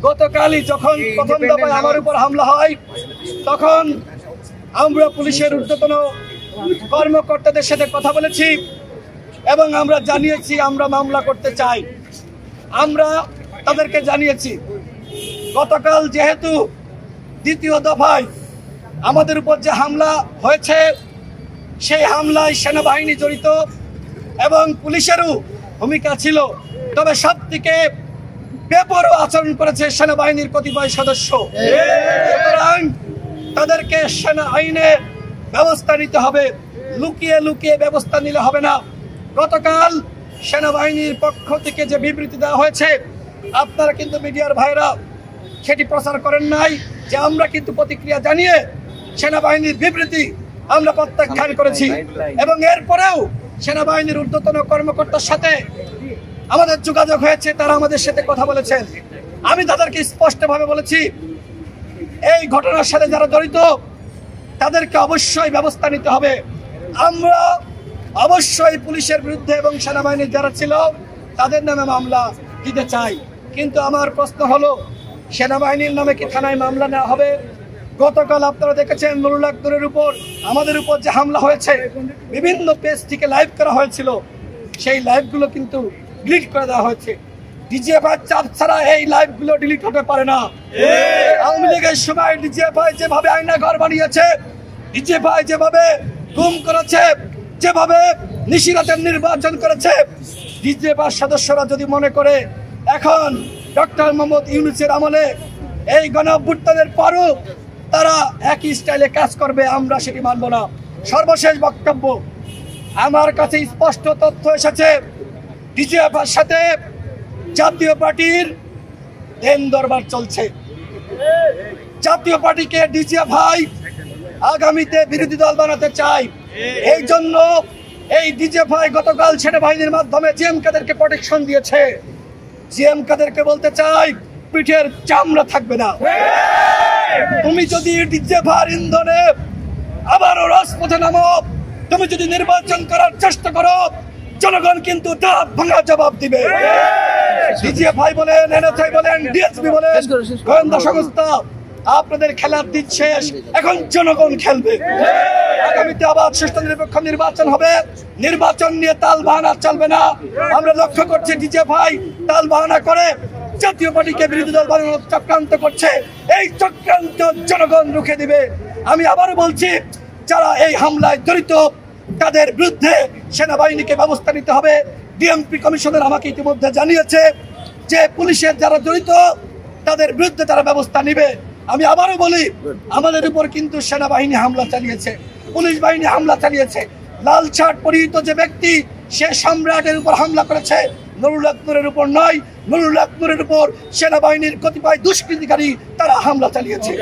গতকালই যখন প্রথম দফায় আমার উপর হামলা হয়, তখন আমরা পুলিশের ঊর্ধ্বতন কর্মকর্তাদের সাথে কথা বলেছি এবং আমরা জানিয়েছি আমরা মামলা করতে চাই। আমরা তাদেরকে জানিয়েছি গতকাল যেহেতু দ্বিতীয় দফায় আমাদের উপর যে হামলা হয়েছে, সেই হামলায় সেনাবাহিনী জড়িত এবং পুলিশেরও ভূমিকা ছিল, তবে সব থেকে বেপরোয়া আচরণ করেছে সেনাবাহিনীর কতিপয় সদস্য। সুতরাং তাদেরকে সেনা আইনে ব্যবস্থা নিতে হবে, লুকিয়ে লুকিয়ে ব্যবস্থা নিলে হবে না। গতকাল সেনাবাহিনীর পক্ষ থেকে যে বিবৃতি দেওয়া হয়েছে, আপনারা কিন্তু মিডিয়ার ভাইরা সেটি প্রচার করেন নাই, যে আমরা কিন্তু প্রতিক্রিয়া জানিয়ে সেনাবাহিনীর বিবৃতি আমরা প্রত্যাখ্যান করেছি এবং এরপরেও সেনাবাহিনীর ঊর্ধ্বতন কর্মকর্তার সাথে আমাদের যোগাযোগ হয়েছে, তারা আমাদের সাথে কথা বলেছেন। আমি তাদেরকে স্পষ্টভাবে বলেছি এই ঘটনার সাথে যারা জড়িত তাদেরকে অবশ্যই ব্যবস্থা নিতে হবে। আমরা অবশ্যই পুলিশের বিরুদ্ধে এবং সেনাবাহিনীর যারা ছিল তাদের নামে মামলা দিতে চাই, কিন্তু আমার প্রশ্ন হলো সেনাবাহিনীর নামে কি থানায় মামলা নেওয়া হবে? গতকাল আপনারা দেখেছেন নুরুল আকবরের উপর আমাদের উপর যে হামলা হয়েছে, বিভিন্ন পেজ থেকে লাইভ করা হয়েছিল, সেই লাইভগুলো কিন্তু ডিলিট করে দেওয়া হয়েছে। ডিজিএফআই চাপ ছাড়া এই লাইভগুলো ডিলিট হতে পারে না। আওয়ামী লীগের সময় ডিজিএফআই যেভাবে আয়না ঘর বানিয়েছে, ডিজিএফআই যেভাবে গুম করেছে, যেভাবে নিশিরাতের নির্বাচন করেছে, ডিজিএফআই সদস্যরা যদি মনে করে এখন ডক্টর মোহাম্মদ ইউনূসের আমলে এই গণঅভ্যুত্থানের পরও তারা একই স্টাইলে কাজ করবে, আমরা সেটি মানব না। সর্বশেষ বক্তব্য, আমার কাছে স্পষ্ট তথ্য এসেছে ডিজিএফআইর সাথে জাতীয় পার্টির দেন দরবার চলছে। জাতীয় পার্টিকে ডিজিএফআই আগামীতে বিরোধী দল বানাতে চায়। এই জন্য এই ডিজিএফআই গতকাল সেনাবাহিনীর মাধ্যমে জিএম কাদেরকে প্রোটেকশন দিয়েছে। জিএম কাদেরকে বলতে চাই পিঠের চামড়া থাকবে না। তুমি যদি ডিজিএফআইর ইন্ধনে আবারও রাজপথে নামো, তুমি যদি নির্বাচন করার চেষ্টা করো, জনগণ কিন্তু দাঁত ভাঙা জবাব দিবে। ডিজিএফআই বলেন, এনএসআই বলেন, ডিএসপি বলেন, গোয়েন্দা সংস্থা, আপনাদের খেলার দিন শেষ, এখন জনগণ খেলবে। আগামীতে আবার সুষ্ঠু নিরপেক্ষ নির্বাচন হবে, নির্বাচন নিয়ে তাল বাহানা চলবে না। আমরা লক্ষ্য করছি ডিজিএফআই তাল বাহানা করে জাতীয় পার্টিকে বিরোধী দল বানানোর চক্রান্ত করছে। এই চক্রান্ত জনগণ রুখে দিবে। আমি আবারও বলছি, যারা এই হামলায় জড়িত তাদের বিরুদ্ধে সেনাবাহিনীকে ব্যবস্থা নিতে হবে। ডিএমপি কমিশনার আমাকে ইতিমধ্যে জানিয়েছে যে পুলিশের যারা জড়িত তাদের বিরুদ্ধে তারা ব্যবস্থা নেবে। আমি আবারও বলি, আমাদের উপর কিন্তু সেনাবাহিনী হামলা চালিয়েছে, পুলিশ বাহিনী হামলা চালিয়েছে। লাল শার্ট পরিহিত যে ব্যক্তি, সে সম্রাটের উপর হামলা করেছে, নুরুল আকবরের উপর নয়। নুরুল আকবরের উপর সেনাবাহিনীর কতিপয় দুষ্কৃতিকারী তারা হামলা চালিয়েছে।